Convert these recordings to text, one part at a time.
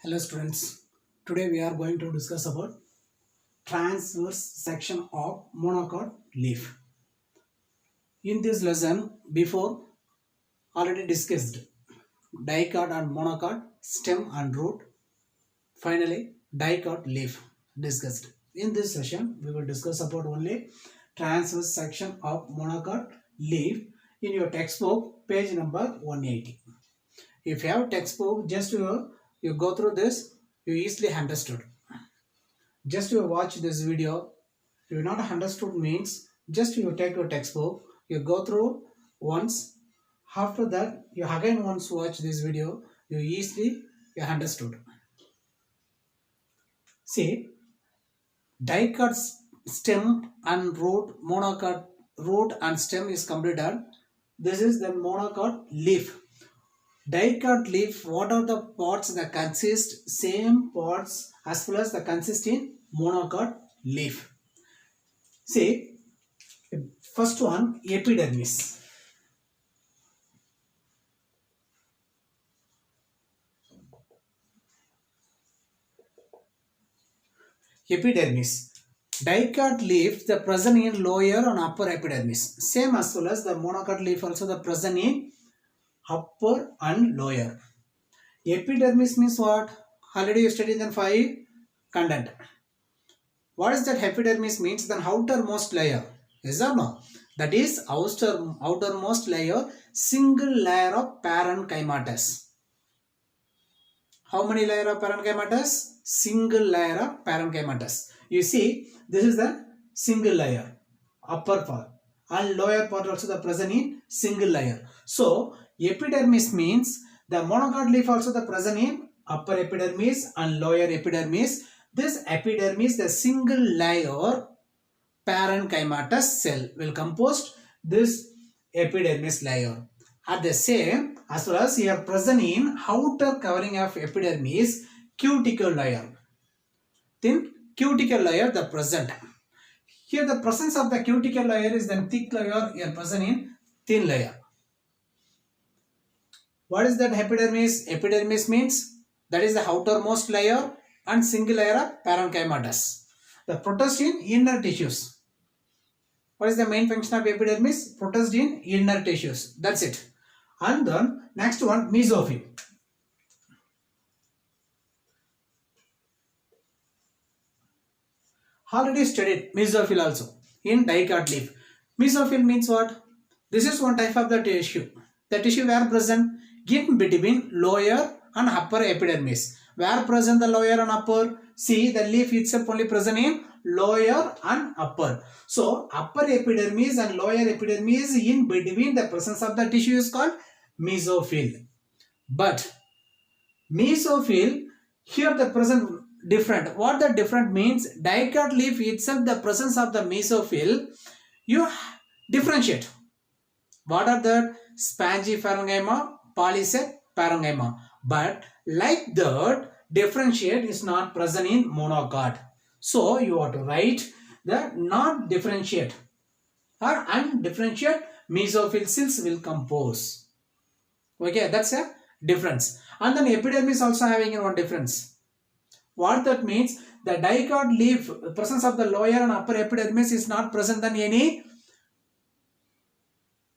Hello students, today we are going to discuss about transverse section of monocot leaf. In this lesson, before already discussed dicot and monocot, stem and root, finally dicot leaf discussed. In this session, we will discuss about only transverse section of monocot leaf in your textbook, page number 180. If you have textbook, just you go through this, you easily understood. Just you watch this video, you not understood means just you take your textbook, you go through once, after that you again once watch this video, you easily you understood. See, dicot stem and root, monocot root and stem is completed. This is the monocot leaf. Dicot leaf, what are the parts that consist? Same parts as well as the consist in monocot leaf. See, first one, epidermis. Epidermis. Dicot leaf, the present in lower and upper epidermis. Same as well as the monocot leaf also the present in upper and lower. Epidermis means what? Already you studied in 5 content. What is that epidermis means? The outermost layer. Yes or no? That is outermost layer, single layer of parenchymatous. How many layer of parenchymatous? Single layer of parenchymatous. You see, this is the single layer, upper part, and lower part also the present in single layer. So, epidermis means the monocot leaf also the present in upper epidermis and lower epidermis. This epidermis, the single layer parenchymatous cell will compose this epidermis layer. At the same as well as here present in outer covering of epidermis, cuticle layer. Thin cuticle layer the present. Here the presence of the cuticle layer is then thick layer, here present in thin layer. What is that epidermis? Epidermis means that is the outermost layer and single layer of parenchymatous. The protest in inner tissues. What is the main function of epidermis? Protest in inner tissues. That's it. And then next one, mesophyll. Already studied mesophyll also in dicot leaf. Mesophyll means what? This is one type of the tissue. The tissue where present in between lower and upper epidermis. Where present the lower and upper? See, the leaf itself only present in lower and upper. So, upper epidermis and lower epidermis in between the presence of the tissue is called mesophyll. But mesophyll, here the present different. What the different means? Dicot leaf itself, the presence of the mesophyll, you differentiate. What are the spongy parenchyma, polyset parenchyma? But like that, differentiate is not present in monocot. So you have to write the not differentiate or undifferentiate mesophyll cells will compose. Okay, that's a difference. And then epidermis also having one difference. What that means? The dicot leaf, presence of the lower and upper epidermis is not present in any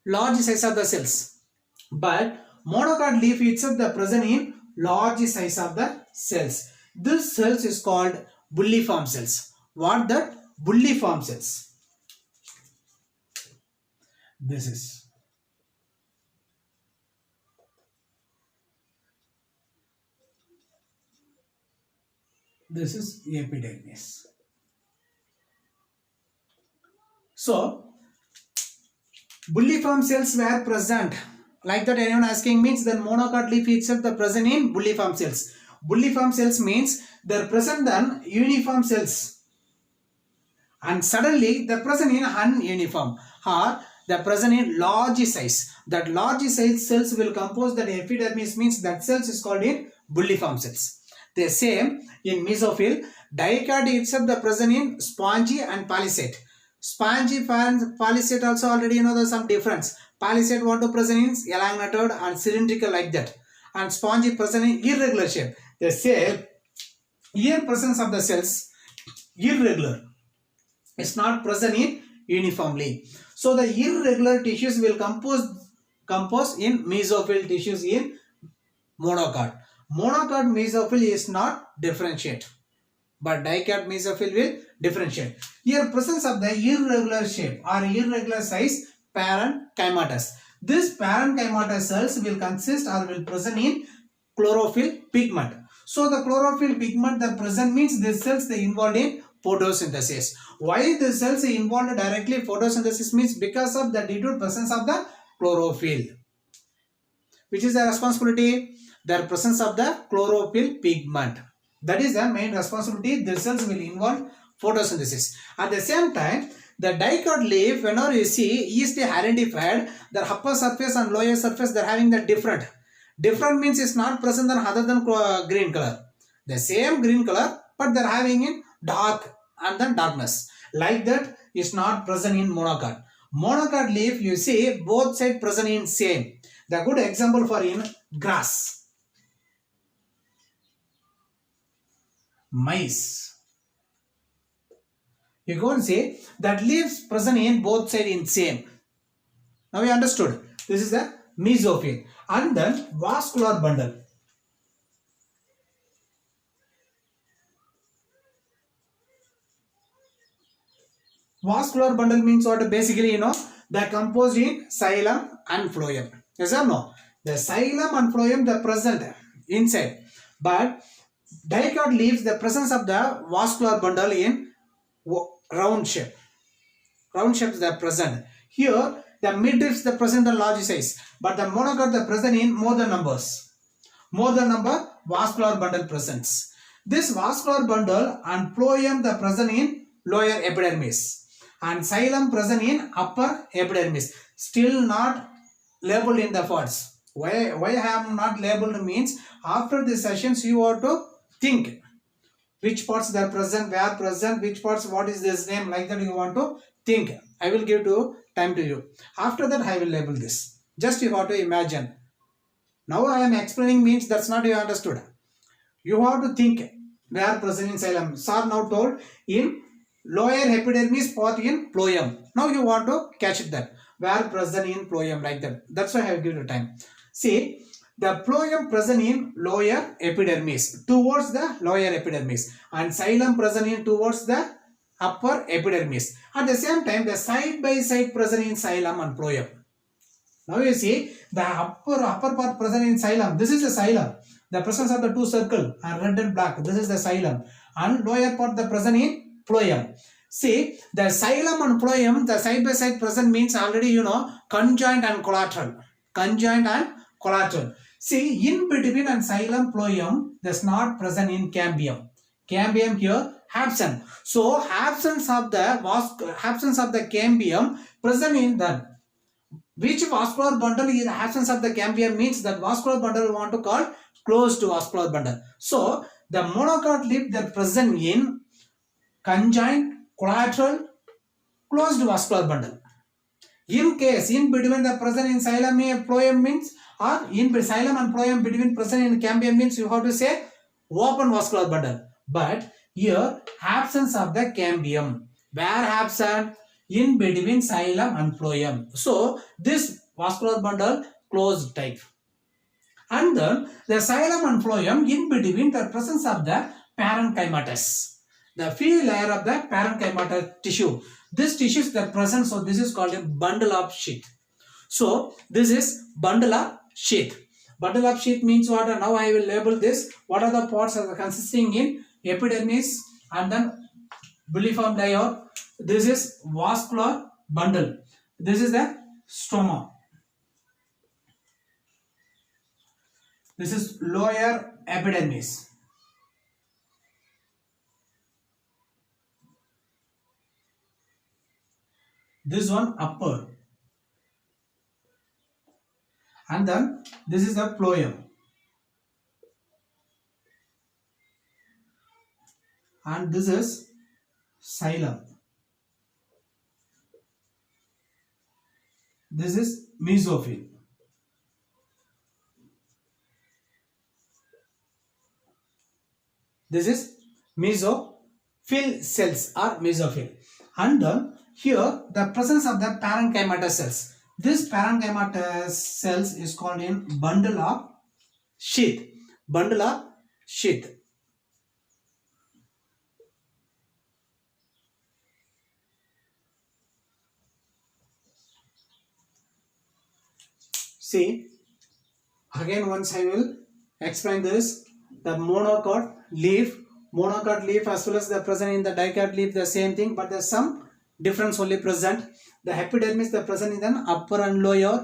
large size of the cells. But monocot leaf itself the present in large size of the cells. This cells is called bulliform cells. What that? Bulliform cells. This is epidermis. So, bulliform cells were present. Like that anyone asking means then monocot leaf itself the present in bulliform cells. Bulliform cells means they are present in uniform cells. And suddenly they are present in ununiform or they are present in large size. That large size cells will compose that epidermis means that cells is called in bulliform cells. The same in mesophyll, dicot itself the present in spongy and polyset. Spongy polyset also already you know there's some difference. Polyset what to present in elongated and cylindrical like that. And spongy present in irregular shape. They say here presence of the cells irregular. It's not present in uniformly. So the irregular tissues will compose in mesophyll tissues in monocot. Monocot mesophyll is not differentiate, but dicot mesophyll will differentiate. Here presence of the irregular shape or irregular size parenchymatous. This parenchymatous cells will consist or will present in chlorophyll pigment. So the chlorophyll pigment that present means these cells they involved in photosynthesis. Why the cells involved directly photosynthesis means because of the due to presence of the chlorophyll. Which is the responsibility? The presence of the chlorophyll pigment. That is the main responsibility. The cells will involve photosynthesis. At the same time, the dicot leaf, whenever you see, is the identified, the upper surface and lower surface, they are having the different. Different means it's not present than other than green color. The same green color, but they are having in dark and then darkness. Like that is not present in monocot. Monocot leaf, you see, both sides present in same. The good example for in grass. Mice. You go and say that leaves present in both sides in same. Now you understood. This is the mesophyll. And then vascular bundle. Vascular bundle means what? Basically, you know, they are composed in xylem and phloem. Yes or no? The xylem and phloem they are present inside. But dicot leaves the presence of the vascular bundle in round shape. Round shapes they are present. Here the midribs they present a large size, but the monocot they present in more than numbers. More than number vascular bundle presents. This vascular bundle and phloem they present in lower epidermis and xylem present in upper epidermis. Still not labeled in the parts. Why I have not labeled means after the sessions you have to think which parts they are present, where present, which parts, what is this name, like that you want to think. I will give time to you. After that I will label this. Just you have to imagine. Now I am explaining means that's not you understood. You have to think where present in xylem. Sir now told in lower epidermis part in phloem. Now you want to catch that. Where present in phloem, like that. That's why I have given you time. See, the phloem present in lower epidermis towards the lower epidermis and xylem present in towards the upper epidermis. At the same time, the side by side present in xylem and phloem. Now you see the upper part present in xylem. This is the xylem. The presence of the two circle and red and black. This is the xylem. And lower part the present in phloem. See the xylem and phloem, the side by side present means already you know conjoint and collateral. Conjoint and collateral. See in between and xylem phloem that's not present in cambium. Cambium here absent. So absence of the cambium present in that. Which vascular bundle is absence of the cambium means that vascular bundle we want to call closed vascular bundle. So the monocot leaf that present in conjoint, collateral, closed vascular bundle. In case in between the present in xylem and phloem means, or in xylem and phloem between present in cambium means you have to say open vascular bundle. But here absence of the cambium. Where absent? In between xylem and phloem. So this vascular bundle closed type. And then the xylem and phloem in between the presence of the parenchymatous. The field layer of the parenchymatous tissue. This tissue is the present, so this is called a bundle of sheath. So this is bundle of sheath. Bundle of sheath means what? Now I will label this. What are the parts are consisting in epidermis and then bulliform layer. This is vascular bundle. This is the stoma. This is lower epidermis. This one upper. And then this is the phloem. And this is xylem. This is mesophyll. This is mesophyll cells or mesophyll. And here the presence of the parenchymatous cells. This parenchymatous cells is called in bundle of sheath. Bundle of sheath. See, again once I will explain this. The monocot leaf as well as the present in the dicot leaf, the same thing, but there's some difference only present. The epidermis, the present in the upper and lower,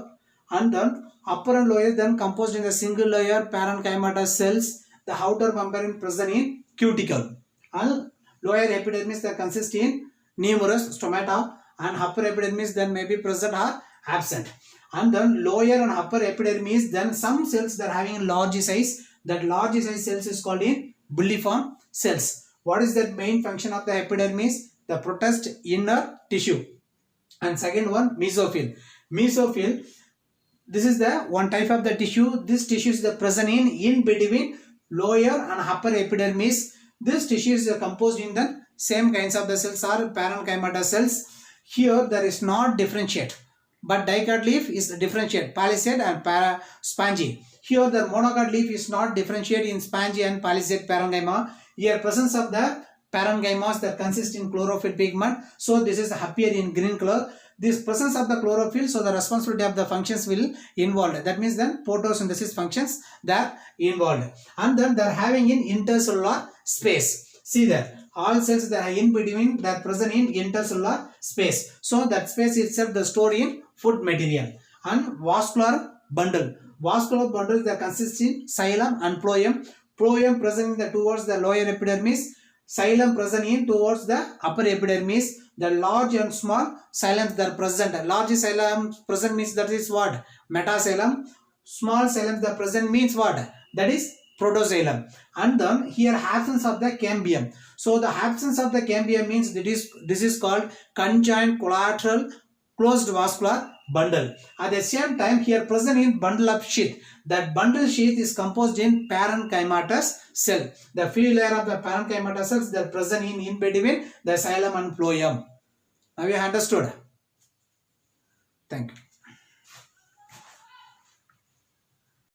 and then upper and lower then composed in the single layer parenchymatous cells. The outer membrane present in cuticle, and lower epidermis that consist in numerous stomata, and upper epidermis then may be present or absent. And then lower and upper epidermis, then some cells that are having large size. That large size cells is called in bulliform cells. What is the main function of the epidermis? The protect inner tissue. And second one, mesophyll. Mesophyll, this is the one type of the tissue. This tissue is the present in between lower and upper epidermis. This tissue is composed in the same kinds of the cells or parenchymatous cells. Here there is not differentiate, but dicot leaf is differentiate, palisade and spongy. Here the monocot leaf is not differentiate in spongy and palisade parenchyma. Here presence of the parenchymas that consist in chlorophyll pigment. So this is appear in green color. This presence of the chlorophyll, so the responsibility of the functions will involved. That means then photosynthesis functions that involved. And then they are having in intercellular space. See that all cells that are in between, that are present in intercellular space. So that space itself the stored in food material. And vascular bundle. Vascular bundles that consist in xylem and phloem. Phloem present in the towards the lower epidermis. Xylem present in towards the upper epidermis. The large and small xylems that are present. Large xylem present means that is what? Metaxylem. Small xylems that present means what? That is protoxylem. And then here absence of the cambium. So the absence of the cambium means this is called conjoined collateral closed vascular bundle. At the same time, here present in bundle of sheath. That bundle sheath is composed in parenchymatous cell. The free layer of the parenchymatous cells that are present in between the xylem and phloem. Have you understood? Thank you.